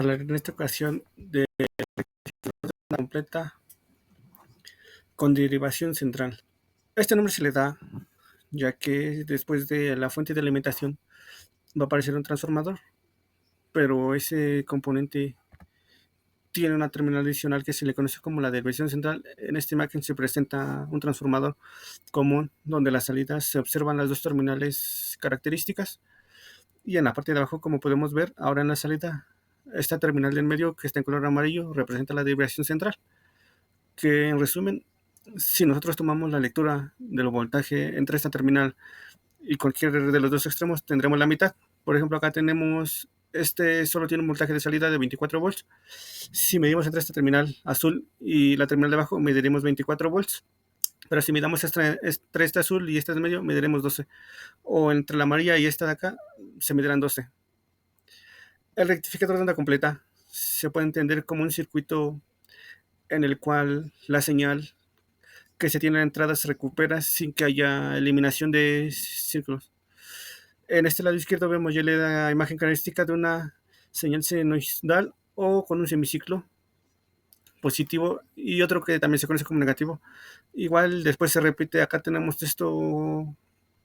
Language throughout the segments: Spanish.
hablar en esta ocasión de la completa con derivación central. Este nombre se le da ya que después de la fuente de alimentación va a aparecer un transformador, pero ese componente tiene una terminal adicional que se le conoce como la derivación central. En esta imagen se presenta un transformador común donde las salidas se observan las dos terminales características y en la parte de abajo, como podemos ver ahora en la salida, esta terminal del medio que está en color amarillo representa la derivación central, que en resumen, si nosotros tomamos la lectura del voltaje entre esta terminal y cualquier de los dos extremos, tendremos la mitad. Por ejemplo, acá tenemos, este solo tiene un voltaje de salida de 24 volts. Si medimos entre esta terminal azul y la terminal de abajo, mediremos 24 volts. Pero si midamos entre esta azul y esta de medio, mediremos 12. O entre la amarilla y esta de acá, se medirán 12. El rectificador de onda completa se puede entender como un circuito en el cual la señal que se tiene en la entrada se recupera sin que haya eliminación de círculos. En este lado izquierdo vemos ya la imagen característica de una señal sinusoidal o con un semiciclo positivo y otro que también se conoce como negativo. Igual después se repite, acá tenemos esto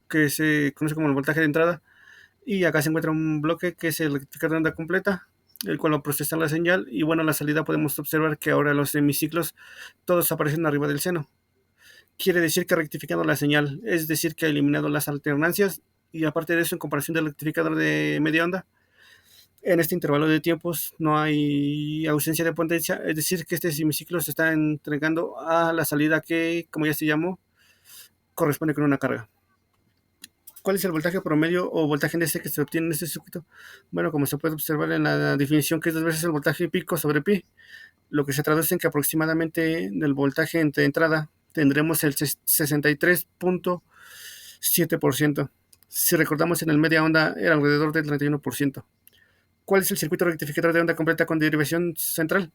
que se conoce como el voltaje de entrada y acá se encuentra un bloque que es el rectificador de onda completa, el cual lo procesa la señal y bueno, a la salida podemos observar que ahora los semiciclos todos aparecen arriba del seno. Quiere decir que ha rectificado la señal, es decir que ha eliminado las alternancias y aparte de eso, en comparación del rectificador de media onda, en este intervalo de tiempos no hay ausencia de potencia, es decir que este semiciclo se está entregando a la salida que, como ya se llamó, corresponde con una carga. ¿Cuál es el voltaje promedio o voltaje en DC que se obtiene en este circuito? Bueno, como se puede observar en la definición, que es 2 veces el voltaje pico sobre pi, lo que se traduce en que aproximadamente del voltaje entre entrada tendremos el 63.7%. Si recordamos, en el media onda era alrededor del 31%. ¿Cuál es el circuito rectificador de onda completa con derivación central?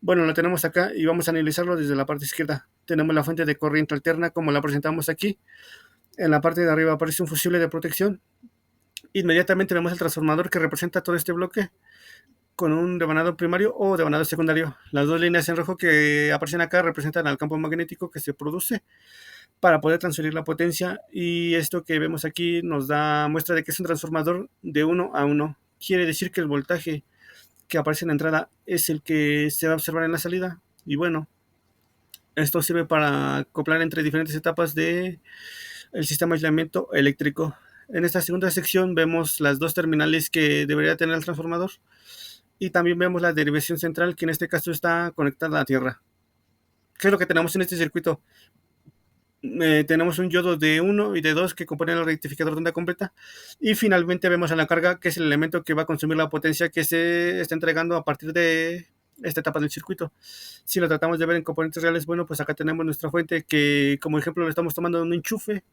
Bueno, lo tenemos acá y vamos a analizarlo desde la parte izquierda. Tenemos la fuente de corriente alterna como la presentamos aquí. En la parte de arriba aparece un fusible de protección. Inmediatamente vemos el transformador que representa todo este bloque con un devanado primario o devanado secundario. Las dos líneas en rojo que aparecen acá representan al campo magnético que se produce para poder transferir la potencia y esto que vemos aquí nos da muestra de que es un transformador de 1 a 1. Quiere decir que el voltaje que aparece en la entrada es el que se va a observar en la salida y bueno, esto sirve para acoplar entre diferentes etapas del sistema de aislamiento eléctrico. En esta segunda sección vemos las dos terminales que debería tener el transformador y también vemos la derivación central que en este caso está conectada a tierra. ¿Qué es lo que tenemos en este circuito? Tenemos un yodo de 1 y de 2 que componen el rectificador de onda completa y finalmente vemos a la carga, que es el elemento que va a consumir la potencia que se está entregando a partir de esta etapa del circuito. Si lo tratamos de ver en componentes reales, bueno, pues acá tenemos nuestra fuente que como ejemplo lo estamos tomando de un enchufe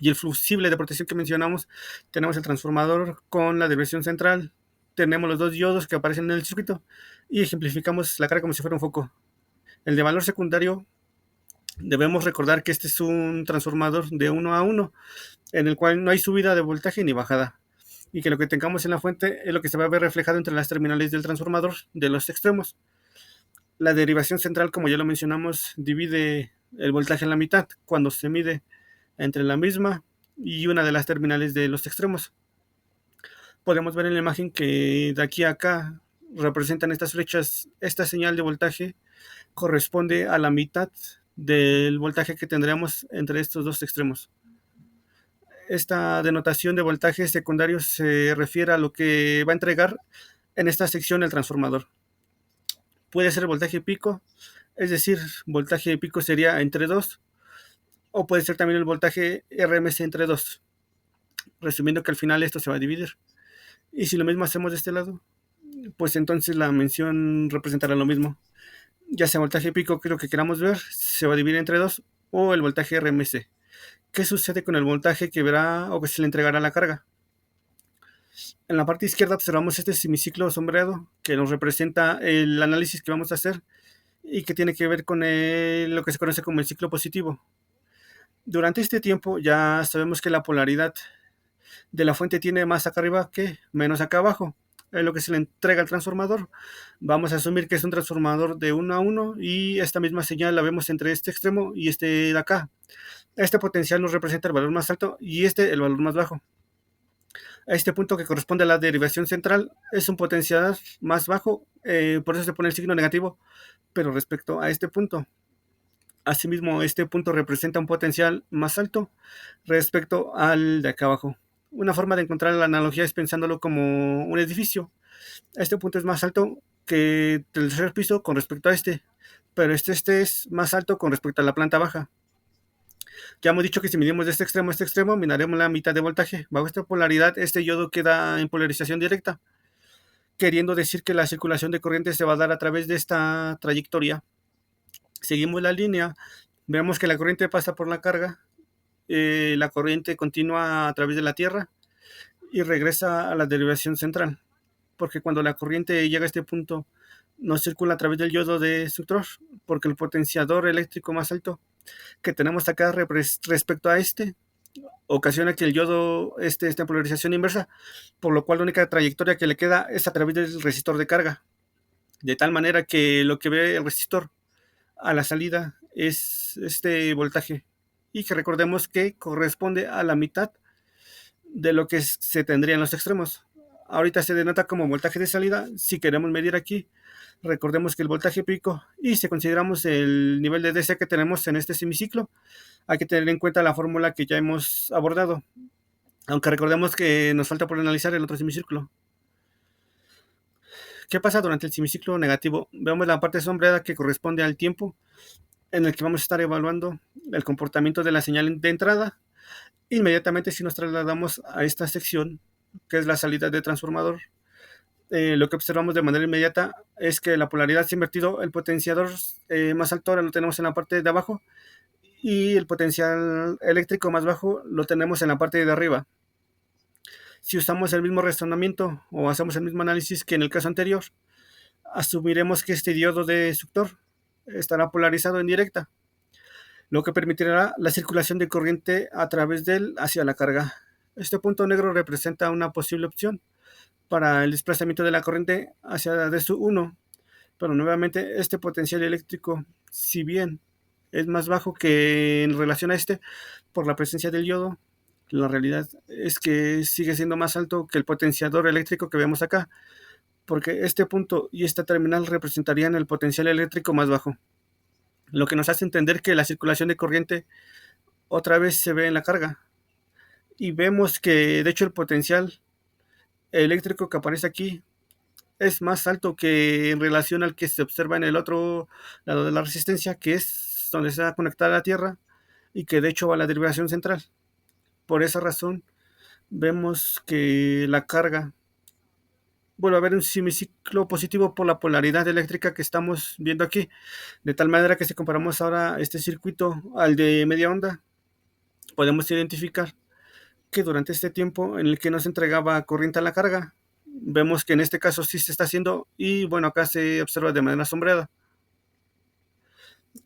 y el fusible de protección que mencionamos. Tenemos el transformador con la derivación central, tenemos los dos diodos que aparecen en el circuito y ejemplificamos la carga como si fuera un foco. El de valor secundario, debemos recordar que este es un transformador de 1 a 1, en el cual no hay subida de voltaje ni bajada, y que lo que tengamos en la fuente es lo que se va a ver reflejado entre las terminales del transformador de los extremos. La derivación central, como ya lo mencionamos, divide el voltaje en la mitad cuando se mide entre la misma y una de las terminales de los extremos. Podemos ver en la imagen que de aquí a acá representan estas flechas, esta señal de voltaje corresponde a la mitad del voltaje que tendríamos entre estos dos extremos. Esta denotación de voltaje secundario se refiere a lo que va a entregar en esta sección el transformador. Puede ser voltaje pico, es decir, voltaje pico sería entre 2, o puede ser también el voltaje RMS entre 2, resumiendo que al final esto se va a dividir. Y si lo mismo hacemos de este lado, pues entonces la mención representará lo mismo. Ya sea voltaje pico, que es lo que queramos ver, se va a dividir entre 2, o el voltaje RMS. ¿Qué sucede con el voltaje que verá o que se le entregará a la carga? En la parte izquierda observamos este semiciclo sombreado que nos representa el análisis que vamos a hacer y que tiene que ver con lo que se conoce como el ciclo positivo. Durante este tiempo ya sabemos que la polaridad de la fuente tiene más acá arriba que menos acá abajo. es lo que se le entrega al transformador. Vamos a asumir que es un transformador de 1 a 1 y esta misma señal la vemos entre este extremo y este de acá. Este potencial nos representa el valor más alto y este el valor más bajo. A este punto que corresponde a la derivación central es un potencial más bajo, por eso se pone el signo negativo, pero respecto a este punto. Asimismo, este punto representa un potencial más alto respecto al de acá abajo. Una forma de encontrar la analogía es pensándolo como un edificio. Este punto es más alto que el tercer piso con respecto a este, pero este es más alto con respecto a la planta baja. Ya hemos dicho que si medimos de este extremo a este extremo, miraremos la mitad de voltaje. Bajo esta polaridad, este yodo queda en polarización directa, queriendo decir que la circulación de corriente se va a dar a través de esta trayectoria. Seguimos la línea, vemos que la corriente pasa por la carga, la corriente continúa a través de la Tierra y regresa a la derivación central, porque cuando la corriente llega a este punto, no circula a través del yodo destructor, porque el potenciador eléctrico más alto que tenemos acá respecto a este ocasiona que el yodo esté en polarización inversa, por lo cual la única trayectoria que le queda es a través del resistor de carga, de tal manera que lo que ve el resistor a la salida es este voltaje, y que recordemos que corresponde a la mitad de lo que se tendría en los extremos. Ahorita se denota como voltaje de salida. Si queremos medir aquí, recordemos que el voltaje pico, y si consideramos el nivel de DC que tenemos en este semiciclo, hay que tener en cuenta la fórmula que ya hemos abordado, aunque recordemos que nos falta por analizar el otro semicírculo. ¿Qué pasa durante el semiciclo negativo? Vemos la parte sombreada que corresponde al tiempo en el que vamos a estar evaluando el comportamiento de la señal de entrada. Inmediatamente, si nos trasladamos a esta sección, que es la salida de transformador, lo que observamos de manera inmediata es que la polaridad se ha invertido. El potenciador más alto ahora lo tenemos en la parte de abajo y el potencial eléctrico más bajo lo tenemos en la parte de arriba. Si usamos el mismo razonamiento o hacemos el mismo análisis que en el caso anterior, asumiremos que este diodo de destructor estará polarizado en directa, lo que permitirá la circulación de corriente a través de él hacia la carga. Este punto negro representa una posible opción para el desplazamiento de la corriente hacia D1, pero nuevamente este potencial eléctrico, si bien es más bajo que en relación a este por la presencia del yodo, la realidad es que sigue siendo más alto que el potenciador eléctrico que vemos acá, porque este punto y esta terminal representarían el potencial eléctrico más bajo, lo que nos hace entender que la circulación de corriente otra vez se ve en la carga, y vemos que de hecho el potencial eléctrico que aparece aquí es más alto que en relación al que se observa en el otro lado de la resistencia, que es donde está conectada a la Tierra y que de hecho va a la derivación central. Por esa razón vemos que la carga vuelve a haber un semiciclo positivo por la polaridad eléctrica que estamos viendo aquí, de tal manera que si comparamos ahora este circuito al de media onda, podemos identificar que durante este tiempo en el que no se entregaba corriente a la carga, vemos que en este caso sí se está haciendo, y bueno, acá se observa de manera sombreada.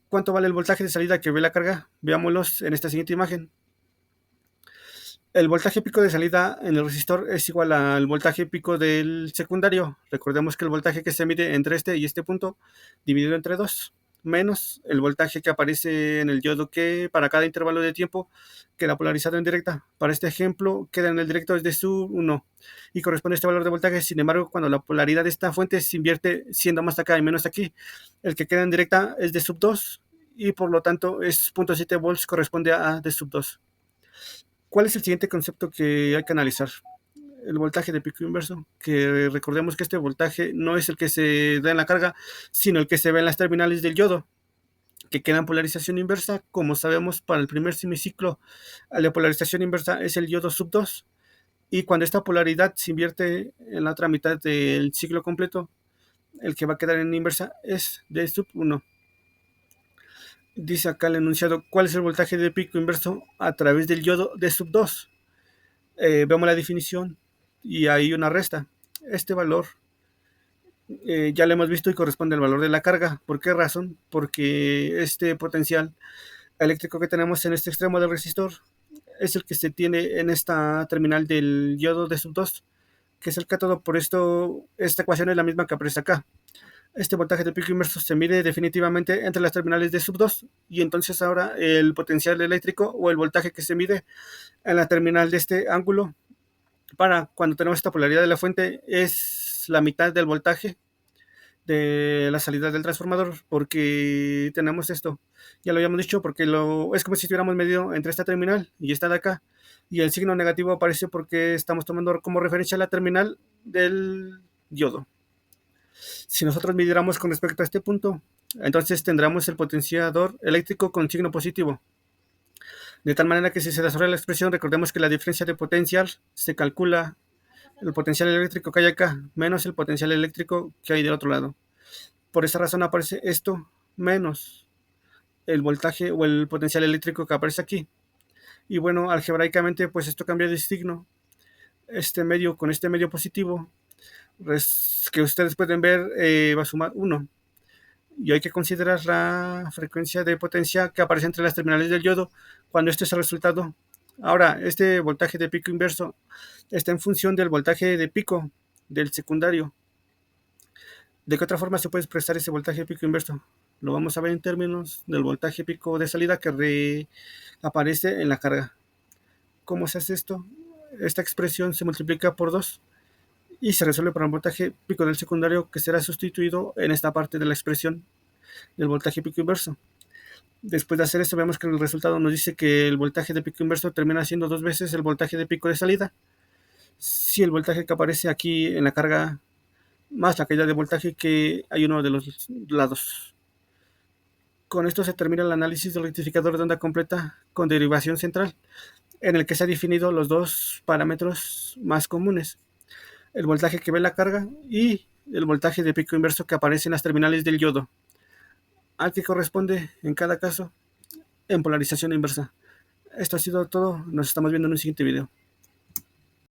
¿Cuánto vale el voltaje de salida que ve la carga? Veámoslos en esta siguiente imagen. El voltaje pico de salida en el resistor es igual al voltaje pico del secundario. Recordemos que el voltaje que se mide entre este y este punto dividido entre 2, menos el voltaje que aparece en el diodo que para cada intervalo de tiempo queda polarizado en directa. Para este ejemplo, queda en el directo es de sub 1 y corresponde a este valor de voltaje. Sin embargo, cuando la polaridad de esta fuente se invierte, siendo más acá y menos aquí, el que queda en directa es de sub 2 y por lo tanto es 0.7 volts, corresponde a de sub 2. ¿Cuál es el siguiente concepto que hay que analizar? El voltaje de pico inverso, que recordemos que este voltaje no es el que se da en la carga, sino el que se ve en las terminales del yodo, que queda en polarización inversa. Como sabemos, para el primer semiciclo, la polarización inversa es el yodo sub 2, y cuando esta polaridad se invierte en la otra mitad del ciclo completo, el que va a quedar en inversa es de sub 1. Dice acá el enunciado, ¿cuál es el voltaje de pico inverso a través del yodo de sub 2? Vemos la definición y hay una resta. Este valor ya lo hemos visto y corresponde al valor de la carga. ¿Por qué razón? Porque este potencial eléctrico que tenemos en este extremo del resistor es el que se tiene en esta terminal del yodo de sub 2, que es el cátodo. Por esto, esta ecuación es la misma que aparece acá. Este voltaje de pico inverso se mide definitivamente entre las terminales de sub 2 y entonces ahora el potencial eléctrico o el voltaje que se mide en la terminal de este ángulo para cuando tenemos esta polaridad de la fuente es la mitad del voltaje de la salida del transformador, porque tenemos esto, ya lo habíamos dicho, porque es como si estuviéramos medido entre esta terminal y esta de acá, y el signo negativo aparece porque estamos tomando como referencia la terminal del diodo. Si nosotros midiéramos con respecto a este punto, entonces tendremos el potenciador eléctrico con signo positivo. De tal manera que si se desarrolla la expresión, recordemos que la diferencia de potencial se calcula el potencial eléctrico que hay acá menos el potencial eléctrico que hay del otro lado. Por esa razón aparece esto menos el voltaje o el potencial eléctrico que aparece aquí. Y bueno, algebraicamente pues esto cambia de signo. Este medio con este medio positivo que ustedes pueden ver va a sumar 1. Y hay que considerar la frecuencia de potencia que aparece entre las terminales del diodo cuando este es el resultado. Ahora, este voltaje de pico inverso está en función del voltaje de pico del secundario. ¿De qué otra forma se puede expresar ese voltaje pico inverso? Lo vamos a ver en términos del voltaje pico de salida que aparece en la carga. ¿Cómo se hace esto? Esta expresión se multiplica por 2 y se resuelve por el voltaje pico del secundario, que será sustituido en esta parte de la expresión del voltaje pico inverso. Después de hacer esto, vemos que el resultado nos dice que el voltaje de pico inverso termina siendo 2 veces el voltaje de pico de salida. Si el voltaje que aparece aquí en la carga más la caída de voltaje que hay uno de los lados. Con esto se termina el análisis del rectificador de onda completa con derivación central, en el que se han definido los dos parámetros más comunes: el voltaje que ve la carga y el voltaje de pico inverso que aparece en las terminales del diodo, al que corresponde en cada caso en polarización inversa. Esto ha sido todo, nos estamos viendo en un siguiente video.